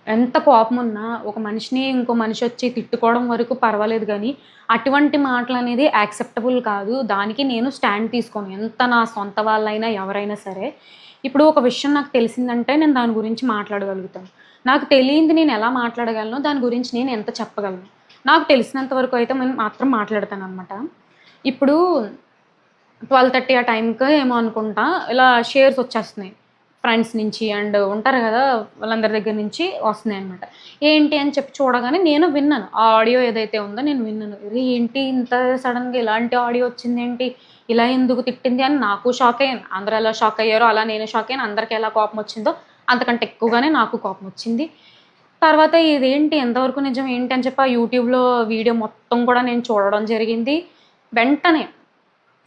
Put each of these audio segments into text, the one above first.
ఎంత కోపమున్నా ఒక మనిషిని ఇంకో మనిషొచ్చి తిట్టుకోవడం వరకు పర్వాలేదు గానీ, అటువంటి మాటలనేది యాక్సెప్టబుల్ కాదు. దానికి నేను స్టాండ్ తీసుకోను. ఎంత నా సొంత వాళ్ళైనా, ఎవరైనా సరే. ఇప్పుడు ఒక విషయం నాకు తెలిసిందంటే నేను దాని గురించి మాట్లాడగలుగుతాను. నాకు తెలియంది నేనెలా మాట్లాడగలను, దాని గురించి నేను ఎంత చెప్పగలను. నాకు తెలిసినంత వరకు అయితే మాత్రం మాట్లాడతాననమాట. ఇప్పుడు 12:30 ఆ టైంకో ఏమో అనుకుంటా. ఇలా షేర్స్ వచ్చేస్తున్నాయి. ఫ్రెండ్స్ నుంచి అండ్ ఉంటారు గదా! వాళ్ళందరి దగ్గర నుంచి వస్తున్నాయన్నమాట. ఏంటి అని చెప్పి చూడగానే నేను విన్నాను. ఆ ఆడియో ఏదైతే ఉందో నేను విన్నాను. అరె! ఏంటి ఇంత సడెన్‌గా ఇలాంటి ఆడియో వచ్చిందేంటి? ఇలా ఎందుకు తిట్టింది అని నాకు షాక్ అయ్యాను. అందరూ ఎలా షాక్ అయ్యారో అలా నేను షాక్ అయ్యాను. అందరికి ఎలా కోపం వచ్చిందో అంతకంటే ఎక్కువగానే నాకు కోపం వచ్చింది. తర్వాత ఇదేంటి ఎంతవరకు నిజం ఏంటి అని చెప్పి ఆ యూట్యూబ్‌లో వీడియో మొత్తం కూడా నేను చూడడం జరిగింది. వెంటనే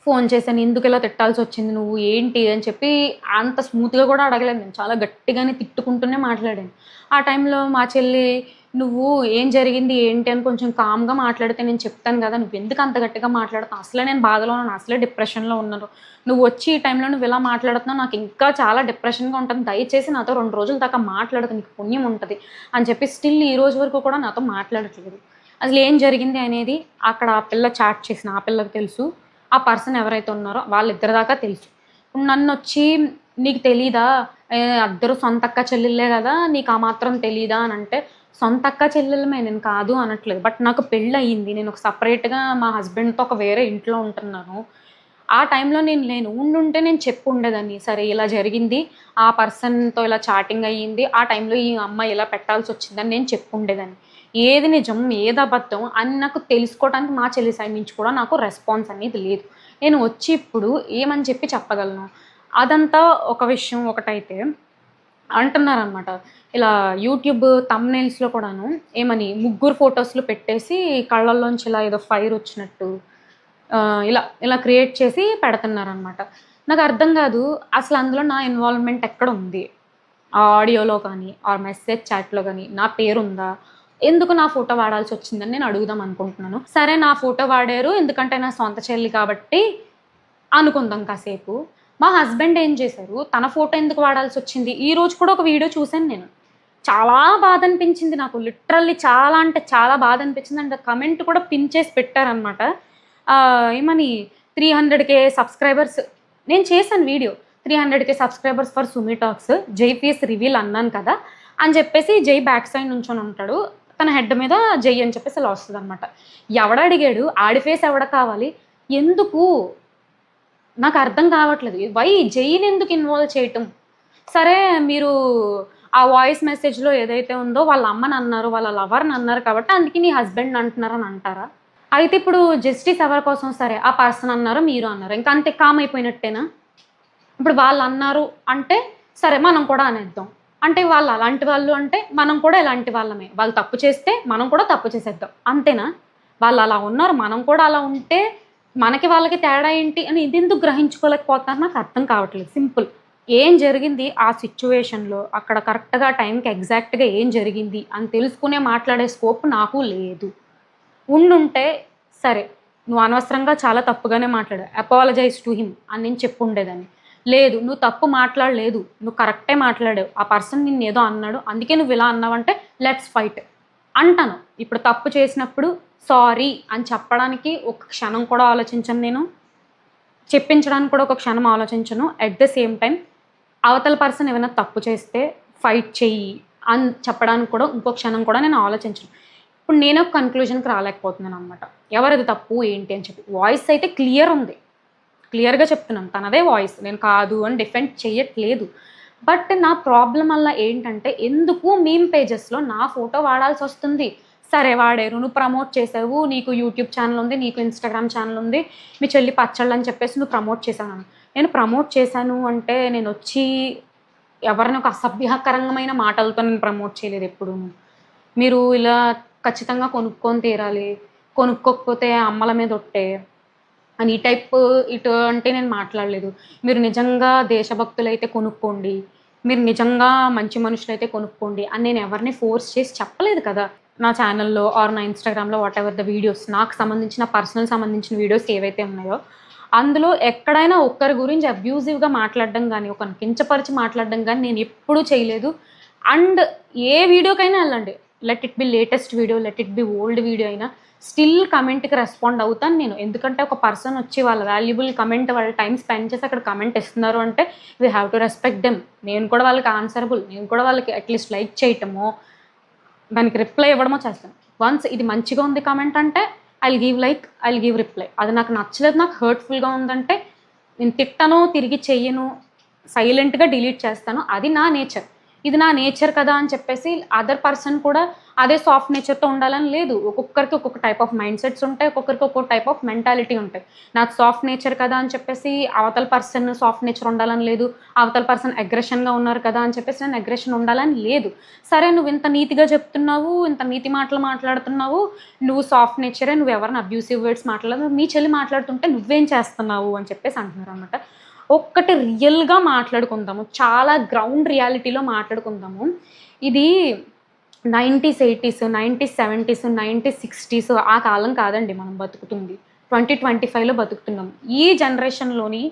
ఫోను చేశాను. ఎందుకిలా తిట్టాల్సొచ్చింది నువ్వు? ఏంటి? అని చెప్పి అంత స్మూత్‌గా గూడా అడగలేదు నేను. చాలా గట్టిగానే తిట్టుకుంటూనే మాట్లాడాను. ఆ టైంలో మా చెల్లి, "నువ్వు ఏం జరిగింది? ఏంటి?" అని కొంచెం కామ్‌గా మాట్లాడితే నేను చెప్తాను గదా! నువ్వెందుకు అంత గట్టిగా మాట్లాడుతున్నావు? అసలే నేను బాధలో ఉన్నాను. అసలే డిప్రెషన్‌లో ఉన్నాను. నువ్వొచ్చి ఈ టైంలో నువ్విలా మాట్లాడుతున్నావు. నాకు ఇంకా చాలా డిప్రెషన్‌గా ఉంటుంది. దయచేసి నాతో 2 రోజుల దాకా మాట్లాడకు. నీకు పుణ్యం ఉంటది. అని చెప్పి స్టిల్ ఈ రోజు వరకు కూడా నాతో మాట్లాడట్లేదు. అసలేం జరిగింది అనేది అక్కడ ఆ పిల్ల చాట్ చేసిన ఆ పిల్లకి తెలుసు. ఆ పర్సన్ ఎవరైతే ఉన్నారో వాళ్ళిద్దరి దాకా తెలుసు. నన్నొచ్చి "నీకు తెలీదా? అద్దరు సొంతక్క చెల్లెళ్ళే గదా! నీకు ఆ మాత్రం తెలీదా?" అనంటే, సొంతక్క చెల్లెళ్ళమే నేను కాదు అనట్లేదు. బట్ నాకు పెళ్లయింది. నేనొక సెపరేట్‌గా మా హస్బెండ్‌తో ఒక వేరే ఇంట్లో ఉంటున్నాను. ఆ టైంలో నేను లేను. ఉండుంటే నేను చెప్పుండేదాన్ని. సరే ఇలా జరిగింది. ఆ పర్సన్‌తో ఇలా చాటింగ్ అయ్యింది. ఆ టైంలో ఈ అమ్మాయి ఇలా పెట్టాల్సొచ్చిందని నేను చెప్పుండేదాన్ని. ఏది నిజం, ఏది అబద్ధం అని నాకు తెలుసుకోవడానికి మా చెల్లి సైడ్ నుంచి కూడా నాకు రెస్పాన్స్ అనేది లేదు. నేను వచ్చి ఇప్పుడు ఏమని చెప్పి చెప్పగలను? అదంతా ఒక విషయం ఒకటైతే అంటున్నారనమాట. ఇలా యూట్యూబ్ థంబ్‌నెయిల్స్‌లో కూడాను ఏమని ముగ్గురు ఫోటోస్‌లు పెట్టేసి కళ్ళల్లోంచి ఇలా ఏదో ఫైరొచ్చినట్టు ఇలా ఇలా క్రియేట్ చేసి పెడుతున్నారనమాట. నాకర్థం గాదు. అసలందులో నా ఇన్వాల్వ్‌మెంట్ ఎక్కడుంది? ఆ ఆడియోలో కానీ, ఆర్ మెసేజ్ చాట్‌లో గాని నా పేరుందా? ఎందుకు నా ఫోటో వాడాల్సొచ్చిందని నేను అడుగుదాం అనుకుంటున్నాను. సరే నా ఫోటో వాడారు. ఎందుకంటే నా సొంత చెల్లి కాబట్టి అనుకుందాం కాసేపు. మా హస్బెండ్ ఏం చేశారు, తన ఫోటో ఎందుకు వాడాల్సొచ్చింది? ఈరోజు కూడా ఒక వీడియో చూసాను నేను. చాలా బాధనిపించింది నాకు. లిటరల్లీ చాలా అంటే చాలా బాధనిపించింది. అండ్ కమెంట్ కూడా పిన్ చేసి పెట్టారనమాట. ఏమని 300,000 సబ్‌స్క్రైబర్స్ నేను చేశాను video. 300,000 subscribers for Sumi talks. జై ఫేస్ రివీల్ అన్నాను కదా! అని చెప్పేసి జై బ్యాక్ సైడ్ నుంచొనుంటాడు. తన హెడ్ మీద జై అని చెప్పేసి ఇలా వస్తదనమాట. ఎవడడిగాడు? ఆడి ఫేస్ ఎవడికి కావాలి? ఎందుకు? నాకర్థం కావట్లేదు. వై జైనెందుకు ఇన్వాల్వ్ చేయటం? సరే మీరు ఆ వాయిస్ మెసేజ్‌లో ఏదైతే ఉందో వాళ్ళ అమ్మనన్నారు, వాళ్ళ లవర్‌నన్నారు కాబట్టి అందుకే నీ హస్బెండ్‌ని అంటున్నారని అంటారా? అయితే ఇప్పుడు జస్టిస్ ఎవరి కోసం? సరే ఆ పర్సన్ అన్నారు, మీరు అన్నారు. ఇంక అంతే కామ్ అయిపోయినట్టేనా? ఇప్పుడు వాళ్ళన్నారు అంటే సరే మనం కూడా అనేద్దాం. అంటే వాళ్ళు అలాంటి వాళ్ళు అంటే మనం కూడా ఇలాంటి వాళ్ళమే. వాళ్ళు తప్పు చేస్తే మనం కూడా తప్పు చేసేద్దాం. అంతేనా? వాళ్ళలా ఉన్నారు. మనం కూడా అలా ఉంటే మనకి వాళ్ళకి తేడా ఏంటి అని ఇదెందుకు గ్రహించుకోలేకపోతున్నారు నాకర్థం కావట్లేదు. సింపుల్. ఏం జరిగింది ఆ సిట్యుయేషన్‌లో అక్కడ కరెక్ట్‌గా టైంకి ఎగ్జాక్ట్‌గా ఏం జరిగింది అని తెలుసుకునే మాట్లాడే స్కోప్ నాకు లేదు. ఉండుంటే సరే. నువ్వు అనవసరంగా చాలా తప్పుగానే మాట్లాడావు. అపాలజైజ్ టు హిమ్ అని నేను చెప్పుండేదాన్ని. లేదు నువ్వు తప్పు మాట్లాడలేదు. నువ్వు కరెక్టే మాట్లాడావు. ఆ పర్సన్ నిన్నేదో అన్నాడు. అందుకే నువ్విలా అన్నావంటే లెట్స్ ఫైట్ అంటాను. ఇప్పుడు తప్పు చేసినప్పుడు సారీ అని చెప్పడానికి ఒక క్షణం కూడా ఆలోచించను నేను. చెప్పించడానికి కూడా ఒక క్షణం ఆలోచించను. ఎట్ ద సేమ్ టైమ్ అవతల పర్సన్ ఏమైనా తప్పు చేస్తే ఫైట్ చెయ్యి అని చెప్పడానికి కూడా ఇంకో క్షణం కూడా నేను ఆలోచించను. ఇప్పుడు నేను ఒక కన్క్లూజన్‌కి రాలేకపోతున్నాననమాట. ఎవరిది తప్పు ఏంటి అని చెప్పి. వాయిస్ అయితే క్లియర్ ఉంది. క్లియర్‌గా చెప్తున్నాను. తనదే వాయిస్. నేను కాదు అని డిఫెండ్ చెయ్యట్లేదు. బట్ నా ప్రాబ్లమ్ వల్ల ఏంటంటే ఎందుకు మీమ్ పేజెస్‌లో నా ఫోటో వాడాల్సొస్తుంది. సరే వాడారు. నువ్వు ప్రమోట్ చేసావు. నీకు యూట్యూబ్ ఛానెల్ ఉంది. నీకు ఇన్‌స్టాగ్రామ్ ఛానెల్ ఉంది. మీ చెల్లి పచ్చళ్ళని చెప్పేసి నువ్వు ప్రమోట్ చేశావన్నాను. నేను ప్రమోట్ చేశాను అంటే నేనొచ్చి ఎవరిని ఒక అసభ్యకరమైన మాటలతో నేను ప్రమోట్ చేయలేదు ఎప్పుడూను. మీరు ఇలా ఖచ్చితంగా కొనుక్కొని తీరాలి. కొనుక్కోకపోతే అమ్మల మీద ఒట్టే అని ఈ టైప్ ఇటువంటి నేను మాట్లాడలేదు. మీరు నిజంగా దేశభక్తులైతే కొనుక్కోండి. మీరు నిజంగా మంచి మనుషులైతే కొనుక్కోండి అని నేను ఎవరిని ఫోర్స్ చేసి చెప్పలేదు కదా! నా ఛానెల్‌లో ఆర్ నా ఇన్‌స్టాగ్రామ్‌లో వాటెవర్ ద వీడియోస్ నాకు సంబంధించిన పర్సనల్ సంబంధించిన వీడియోస్ ఏవైతే ఉన్నాయో, అందులో ఎక్కడైనా ఒక్కరి గురించి అబ్యూజివ్‌గా మాట్లాడడం గాని, ఒకరిని కించపరిచి మాట్లాడడం గాని నేనెప్పుడూ చేయలేదు. అండ్ ఏ వీడియోకైనా వెళ్ళండి, let it be latest video, let it be old video అయినా స్టిల్ కమెంట్కి రెస్పాండ్ అవుతాను నేను. ఎందుకంటే ఒక పర్సన్ వచ్చి వాళ్ళ వాల్యుబుల్ కమెంట్, వాళ్ళ టైం స్పెండ్ చేసి అక్కడ కమెంట్ ఇస్తున్నారు అంటే we have to respect them. నేను కూడా వాళ్ళకి ఆన్సరబుల్, నేను కూడా వాళ్ళకి అట్లీస్ట్ లైక్ చేయటమో దానికి రిప్లై ఇవ్వడమో చేస్తాను. వన్స్ ఇది మంచిగా ఉంది కమెంట్ అంటే I'll give like, I'll give reply. అది నాకు నచ్చలేదు, నాకు హర్ట్ఫుల్గా ఉందంటే నేను తిట్టను, తిరిగి చెయ్యను, సైలెంట్గా డిలీట్ చేస్తాను. అది నా నేచర్. ఇది నా నేచర్ కదా అని చెప్పేసి అదర్ పర్సన్ కూడా అదే సాఫ్ట్ నేచర్తో ఉండాలని లేదు. ఒక్కొక్కరికి ఒక్కొక్క టైప్ ఆఫ్ మైండ్ సెట్స్ ఉంటాయి, ఒక్కొక్కరికి ఒక్కొక్క టైప్ ఆఫ్ మెంటాలిటీ ఉంటాయి. నాకు సాఫ్ట్ నేచర్ కదా అని చెప్పేసి అవతల పర్సన్ సాఫ్ట్ నేచర్ ఉండాలని లేదు, అవతల పర్సన్ అగ్రెషన్గా ఉన్నారు కదా అని చెప్పేసి నేను అగ్రెషన్ ఉండాలని లేదు. సరే నువ్వు ఇంత నీతిగా చెప్తున్నావు, ఇంత నీతి మాటలు మాట్లాడుతున్నావు, నువ్వు సాఫ్ట్ నేచరే, నువ్వు ఎవరిని అబ్యూసివ్ వర్డ్స్ మాట్లాడదు, మీ చెల్లి మాట్లాడుతుంటే నువ్వేం చేస్తున్నావు అని చెప్పేసి అంటున్నారు అనమాట. ఒక్కటి రియల్గా మాట్లాడుకుందాము, చాలా గ్రౌండ్ రియాలిటీలో మాట్లాడుకుందాము. ఇది 90s 80s 90s 70s 90s 60s ఆ కాలం కాదండి మనం బతుకుతుంది. 2025లో బతుకుతున్నాం. ఈ జనరేషన్లోని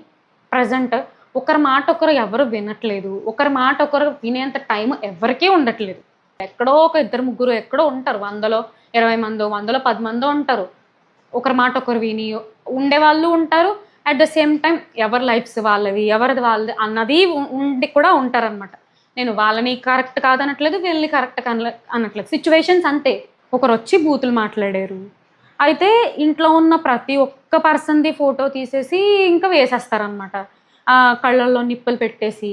ప్రజెంట్ ఒకరి మాట ఒకరు ఎవరు వినట్లేదు, ఒకరి మాట ఒకరు వినేంత టైం ఎవరికీ ఉండట్లేదు. ఎక్కడో ఒక ఇద్దరు ముగ్గురు ఎక్కడో ఉంటారు, 100లో 20 మందో 100లో 10 మందో ఉంటారు ఒకరి మాట ఒకరు విని ఉండేవాళ్ళు ఉంటారు. అట్ ద సేమ్ టైం ఎవరి లైఫ్స్ వాళ్ళవి, ఎవరిది వాళ్ళది అన్నది ఉండి కూడా ఉంటారనమాట. నేను వాళ్ళని కరెక్ట్ కాదనట్లేదు, వీళ్ళని కరెక్ట్ అనట్లేదు. సిచ్యువేషన్స్ అంతే. ఒకరు వచ్చి బూతులు మాట్లాడారు, అయితే ఇంట్లో ఉన్న ప్రతి ఒక్క పర్సన్ది ఫోటో తీసేసి ఇంకా వేసేస్తారనమాట. కళ్ళల్లో నిప్పులు పెట్టేసి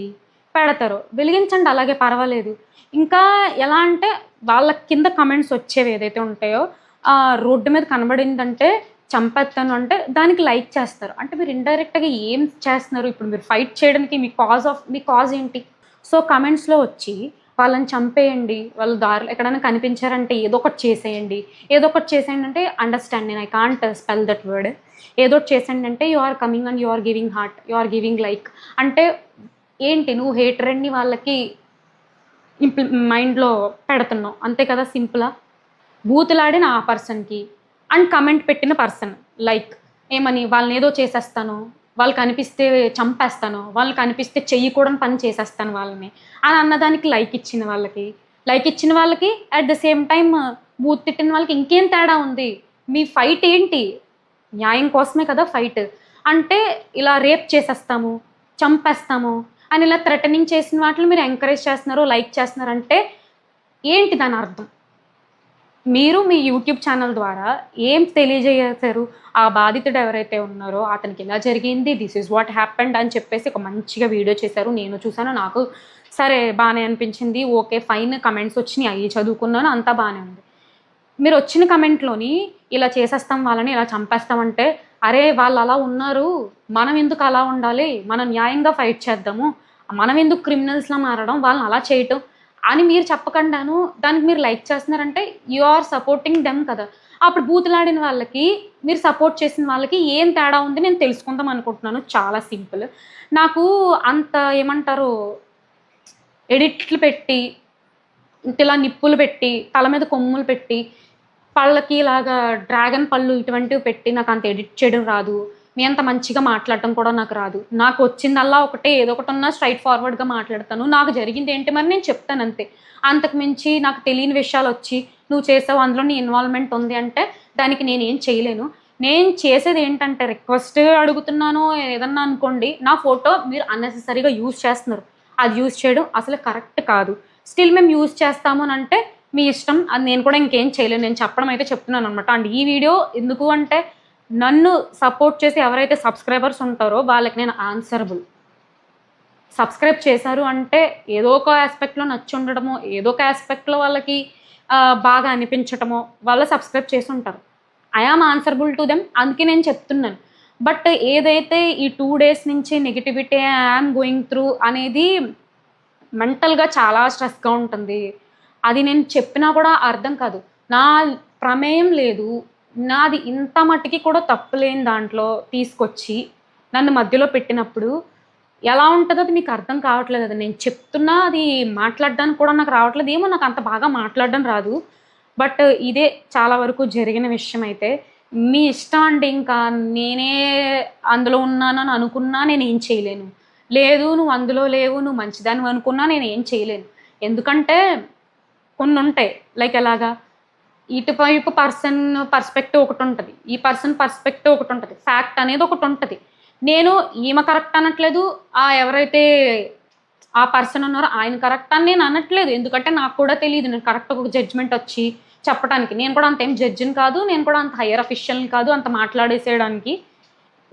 పెడతారు. వెలిగించండి, అలాగే పర్వాలేదు. ఇంకా ఎలా అంటే వాళ్ళ కింద కమెంట్స్ వచ్చేవి ఏదైతే ఉంటాయో రోడ్డు మీద కనబడిందంటే చంపేస్తాను అంటే దానికి లైక్ చేస్తారు. అంటే మీరు ఇండైరెక్ట్గా ఏం చేస్తున్నారు? ఇప్పుడు మీరు ఫైట్ చేయడానికి మీ కాజ్ ఏంటి? సో కమెంట్స్లో వచ్చి వాళ్ళని చంపేయండి, వాళ్ళు దారిలో ఎక్కడైనా కనిపించారంటే ఏదో ఒకటి చేసేయండి, ఏదో ఒకటి చేసేయండి అంటే అండర్స్టాండ్, నేను I can't spell that word. ఏదో ఒకటి చేసేయండి అంటే you are coming and you are giving heart, you are giving like. అంటే ఏంటి, నువ్వు హేటరెడ్ని వాళ్ళకి మైండ్లో పెడుతున్నావు అంతే కదా, సింపుల్గా. బూతులాడిన ఆ పర్సన్కి అండ్ కమెంట్ పెట్టిన పర్సన్ లైక్ ఏమని, వాళ్ళని ఏదో చేసేస్తాను, వాళ్ళు కనిపిస్తే చంపేస్తాను, వాళ్ళు కనిపిస్తే చెయ్యకూడని పని చేసేస్తాను వాళ్ళని అని అన్నదానికి లైక్ ఇచ్చిన వాళ్ళకి at the same time booth తిట్టిన వాళ్ళకి ఇంకేం తేడా ఉంది? మీ ఫైట్ ఏంటి? న్యాయం కోసమే కదా ఫైట్. అంటే ఇలా రేప్ చేసేస్తాము, చంపేస్తాము అని ఇలా థ్రెటనింగ్ చేసిన వాటిని మీరు ఎంకరేజ్ చేస్తున్నారు, లైక్ చేస్తున్నారంటే ఏంటి దాని అర్థం? మీరు మీ యూట్యూబ్ ఛానల్ ద్వారా ఏం తెలియజేశారు? ఆ బాధితుడు ఎవరైతే ఉన్నారో అతనికి ఇలా జరిగింది, దిస్ ఈజ్ వాట్ హ్యాపెండ్ అని చెప్పేసి ఒక మంచిగా వీడియో చేశారు. నేను చూసాను, నాకు సరే బాగానే అనిపించింది, ఓకే ఫైన్. కమెంట్స్ వచ్చినాయి, అవి చదువుకున్నాను, అంతా బాగానే ఉంది. మీరు వచ్చిన కమెంట్లోని ఇలా చేసేస్తాం వాళ్ళని, ఇలా చంపేస్తామంటే అరే వాళ్ళు అలా ఉన్నారు, మనం ఎందుకు అలా ఉండాలి, మనం న్యాయంగా ఫైట్ చేద్దాము, మనం ఎందుకు క్రిమినల్స్లా మారడం, వాళ్ళని అలా చేయటం అని మీరు చెప్పకుండాను దానికి మీరు లైక్ చేస్తున్నారంటే యు ఆర్ సపోర్టింగ్ దెమ్ కదా. అప్పుడు బూతులాడిన వాళ్ళకి మీరు సపోర్ట్ చేసిన వాళ్ళకి ఏం తేడా ఉంది నేను తెలుసుకుందాం అనుకుంటున్నాను. చాలా సింపుల్. నాకు అంత ఏమంటారు, ఎడిట్లు పెట్టి ఇలా నిప్పులు పెట్టి తల మీద కొమ్ములు పెట్టి పళ్ళకి ఇలాగా డ్రాగన్ పళ్ళు ఇటువంటివి పెట్టి నాకు అంత ఎడిట్ చేయడం రాదు. మీ అంత మంచిగా మాట్లాడటం కూడా నాకు రాదు. నాకు వచ్చిందల్లా ఒకటే, ఏదో ఒకటి ఉన్నా స్ట్రైట్ ఫార్వర్డ్గా మాట్లాడతాను. నాకు జరిగింది ఏంటి మరి నేను చెప్తాను అంతే. అంతకు మించి నాకు తెలియని విషయాలు వచ్చి నువ్వు చేసావు, అందులో నీ ఇన్వాల్వ్మెంట్ ఉంది అంటే దానికి నేనేం చేయలేను. నేను చేసేది ఏంటంటే రిక్వెస్ట్ అడుగుతున్నాను ఏదన్నా అనుకోండి, నా ఫోటో మీరు అన్నెసెసరీగా యూజ్ చేస్తున్నారు, అది యూజ్ చేయడం అసలు కరెక్ట్ కాదు. స్టిల్ మేము యూజ్ చేస్తాము అని అంటే మీ ఇష్టం, అది నేను కూడా ఇంకేం చేయలేను. నేను చెప్పడం అయితే చెప్తున్నాను అనమాట. అండ్ ఈ వీడియో ఎందుకు అంటే నన్ను సపోర్ట్ చేసి ఎవరైతే సబ్స్క్రైబర్స్ ఉంటారో వాళ్ళకి నేను ఆన్సరబుల్. సబ్స్క్రైబ్ చేశారు అంటే ఏదో ఒక ఆస్పెక్ట్లో నచ్చి ఉండడమో, ఏదో ఒక ఆస్పెక్ట్లో వాళ్ళకి బాగా అనిపించటమో వాళ్ళు సబ్స్క్రైబ్ చేసి ఉంటారు. I am answerable to them, అందుకే నేను చెప్తున్నాను. బట్ ఏదైతే ఈ 2 days నుంచి నెగిటివిటీ ఐఎమ్ గోయింగ్ త్రూ అనేది మెంటల్గా చాలా స్ట్రెస్గా ఉంటుంది. అది నేను చెప్పినా కూడా అర్థం కాదు. నా ప్రమేయం లేదు, నాది ఇంత మట్టికి కూడా తప్పు లేని దాంట్లో తీసుకొచ్చి నన్ను మధ్యలో పెట్టినప్పుడు ఎలా ఉంటుందో అది మీకు అర్థం కావట్లేదు. అది నేను చెప్తున్నా, అది మాట్లాడడానికి కూడా నాకు రావట్లేదు. ఏమో నాకు అంత బాగా మాట్లాడడం రాదు. బట్ ఇదే చాలా వరకు జరిగిన విషయం. అయితే మీ ఇష్టం అండి. ఇంకా నేనే అందులో ఉన్నానని అనుకున్నా నేనేం చేయలేను. లేదు నువ్వు అందులో లేవు, నువ్వు మంచిదాన్ని అనుకున్నా నేనేం చేయలేను. ఎందుకంటే కొన్ని ఉంటాయి. లైక్ ఎలాగా, ఇటువైపు పర్సన్ పర్స్పెక్టివ్ ఒకటి ఉంటుంది, ఈ పర్సన్ పర్స్పెక్టివ్ ఒకటి ఉంటుంది, ఫ్యాక్ట్ అనేది ఒకటి ఉంటుంది. నేను ఈమె కరెక్ట్ అనట్లేదు, ఎవరైతే ఆ పర్సన్ ఉన్నారో ఆయన కరెక్ట్ అని నేను అనట్లేదు. ఎందుకంటే నాకు కూడా తెలియదు, నేను కరెక్ట్ ఒక జడ్జ్మెంట్ వచ్చి చెప్పడానికి. నేను కూడా అంత ఏం జడ్జిని కాదు, నేను కూడా అంత హైయర్ అఫీషియల్ని కాదు అంత మాట్లాడేసేయడానికి.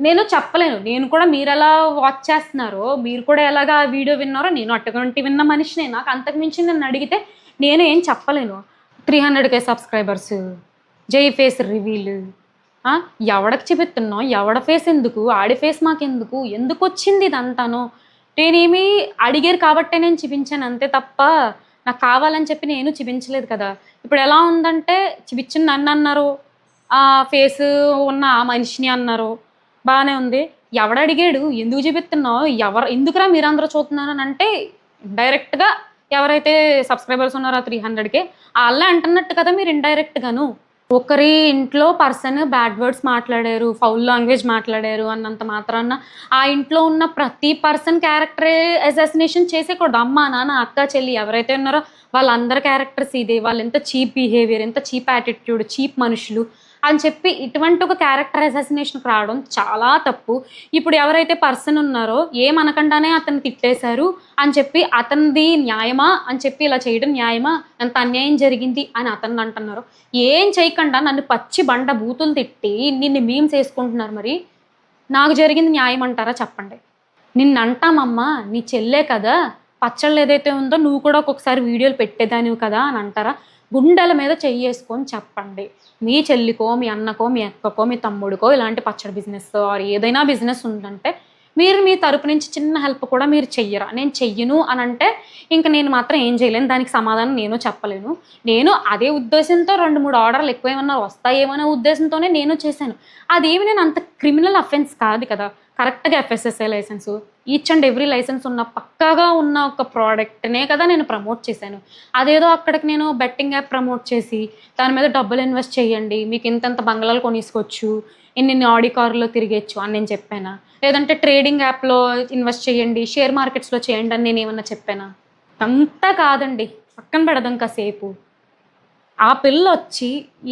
నేను చెప్పలేను. నేను కూడా మీరు ఎలా వాచ్ చేస్తున్నారో, మీరు కూడా ఎలాగా వీడియో విన్నారో, నేను అటువంటి విన్న మనిషినే. నాకు అంతకు మించి నన్ను అడిగితే నేను ఏం చెప్పలేను. 300K సబ్స్క్రైబర్స్, జై ఫేస్ రివీల్, ఎవడకి చూపిస్తున్నావు, ఎవడ ఫేస్ ఎందుకు, ఆడి ఫేస్ మాకెందుకు, ఎందుకు వచ్చింది ఇదంతాను? నేనేమి అడిగారు కాబట్టే నేను చూపించాను అంతే తప్ప నాకు కావాలని చెప్పి నేను చూపించలేదు కదా. ఇప్పుడు ఎలా ఉందంటే, చూపించింది నన్ను అన్నారు, ఆ ఫేస్ ఉన్న ఆ మనిషిని అన్నారు, బాగానే ఉంది. ఎవడడిగాడు, ఎందుకు చూపిస్తున్నావు, ఎందుకురా మీరందరూ చూస్తున్నారు అని అంటే, డైరెక్ట్గా ఎవరైతే సబ్స్క్రైబర్స్ ఉన్నారో 300K వాళ్ళే అంటున్నట్టు కదా మీరు ఇండైరెక్ట్గాను. ఒకరి ఇంట్లో పర్సన్ బ్యాడ్ వర్డ్స్ మాట్లాడారు, ఫౌల్ లాంగ్వేజ్ మాట్లాడారు అన్నంత మాత్రాన ఆ ఇంట్లో ఉన్న ప్రతి పర్సన్ క్యారెక్టర్ అసాసినేషన్ చేసేకూడదు. అమ్మ, నాన్న, అక్క, చెల్లి ఎవరైతే ఉన్నారో వాళ్ళందరి క్యారెక్టర్స్ ఇదే, వాళ్ళు ఎంత చీప్ బిహేవియర్, ఎంత చీప్ యాటిట్యూడ్, చీప్ మనుషులు అని చెప్పి ఇటువంటి ఒక క్యారెక్టర్ అసాసినేషన్కి రావడం చాలా తప్పు. ఇప్పుడు ఎవరైతే పర్సన్ ఉన్నారో ఏమనకుండానే అతను తిట్టేశారు అని చెప్పి అతనిది న్యాయమా అని చెప్పి ఇలా చేయడం న్యాయమా, ఎంత అన్యాయం జరిగింది అని అతన్ని అంటున్నారు. ఏం చేయకుండా నన్ను పచ్చి బండ బూతులు తిట్టి నిన్ను మీమ్స్ వేసుకుంటున్నారు. మరి నాకు జరిగింది న్యాయం అంటారా చెప్పండి? నిన్ను అంటామమ్మా, నీ చెల్లే కదా, పచ్చళ్ళు ఏదైతే ఉందో నువ్వు కూడా ఒక్కొక్కసారి వీడియోలు పెట్టేదానివి కదా అని అంటారా? గుండెల మీద చెయ్యేసుకొని చెప్పండి, మీ చెల్లికో, మీ అన్నకో, మీ అక్కకో, మీ తమ్ముడికో ఇలాంటి పచ్చడి బిజినెస్ ఆర్ ఏదైనా బిజినెస్ ఉందంటే మీరు మీ తరపు నుంచి చిన్న హెల్ప్ కూడా మీరు చెయ్యరా? నేను చెయ్యను అని అంటే ఇంక నేను మాత్రం ఏం చేయలేను, దానికి సమాధానం నేను చెప్పలేను. నేను అదే ఉద్దేశంతో 2-3 ఆర్డర్లు ఎక్కువ ఏమన్నా వస్తాయేమనే ఉద్దేశంతోనే నేను చేశాను. అదేమి నేను అంత క్రిమినల్ అఫెన్స్ కాదు కదా. కరెక్ట్గా FSSAI licence, each and every licence ఉన్న పక్కాగా ఉన్న ఒక ప్రోడక్ట్నే కదా నేను ప్రమోట్ చేశాను. అదేదో అక్కడికి నేను బెట్టింగ్ యాప్ ప్రమోట్ చేసి దాని మీద డబ్బులు ఇన్వెస్ట్ చేయండి, మీకు ఇంతంత బంగ్లాలు కొనేసుకోవచ్చు, ఇన్ని ఆడి కారులో తిరిగేచ్చు అని నేను చెప్పానా? లేదంటే ట్రేడింగ్ యాప్లో ఇన్వెస్ట్ చేయండి, షేర్ మార్కెట్స్లో చేయండి అని నేను ఏమన్నా చెప్పానా? అంతా కాదండి, పక్కన పెడదాం కాసేపు. ఆ పిల్ల వచ్చి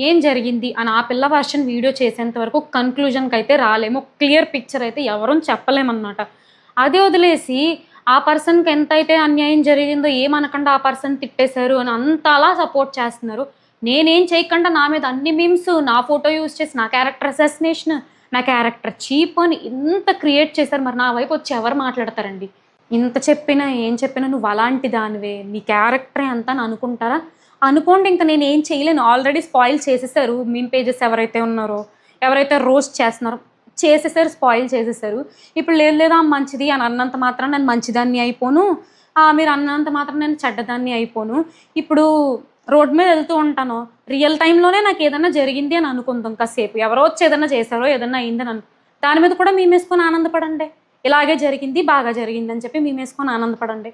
ఏం జరిగింది అని ఆ పిల్ల వర్షన్ వీడియో చేసేంత వరకు కన్క్లూజన్కి అయితే రాలేము, క్లియర్ పిక్చర్ అయితే ఎవరూ చెప్పలేమన్నమాట. అదే వదిలేసి ఆ పర్సన్కి ఎంతైతే అన్యాయం జరిగిందో ఏమనకుండా ఆ పర్సన్ తిట్టేశారు అని అంతలా సపోర్ట్ చేస్తున్నారు. నేనేం చేయకుండా నా మీద అన్ని మీమ్స్, నా ఫోటో యూజ్ చేసి నా క్యారెక్టర్ అసాసినేషన్, నా క్యారెక్టర్ చీప్ అని ఇంత క్రియేట్ చేశారు. మరి నా వైపు వచ్చి ఎవరు మాట్లాడతారండి? ఇంత చెప్పినా ఏం చెప్పినా నువ్వు అలాంటి దానివే, నీ క్యారెక్టరే అంతా అని అనుకుంటారా? అనుకోండి, ఇంకా నేను ఏం చేయలేను. ఆల్రెడీ స్పాయిల్ చేసేసారు మీమ్ పేజెస్ ఎవరైతే ఉన్నారో, ఎవరైతే రోస్ట్ చేస్తున్నారో చేసేసారు, స్పాయిల్ చేసేసారు. ఇప్పుడు లేదా మంచిది అని అన్నంత మాత్రం నేను మంచిదాన్ని అయిపోను, మీరు అన్నంత మాత్రం నేను చెడ్డదాన్ని అయిపోను. ఇప్పుడు రోడ్ మీద వెళ్తూ ఉంటాను, రియల్ టైంలోనే నాకు ఏదైనా జరిగింది అని అనుకుందాం కాసేపు, ఎవరో వచ్చి ఏదైనా చేశారో ఏదైనా అయిందని దాని మీద కూడా మేమేసుకొని ఆనందపడండి. ఇలాగే జరిగింది, బాగా జరిగింది అని చెప్పి మేమేసుకొని ఆనందపడండి.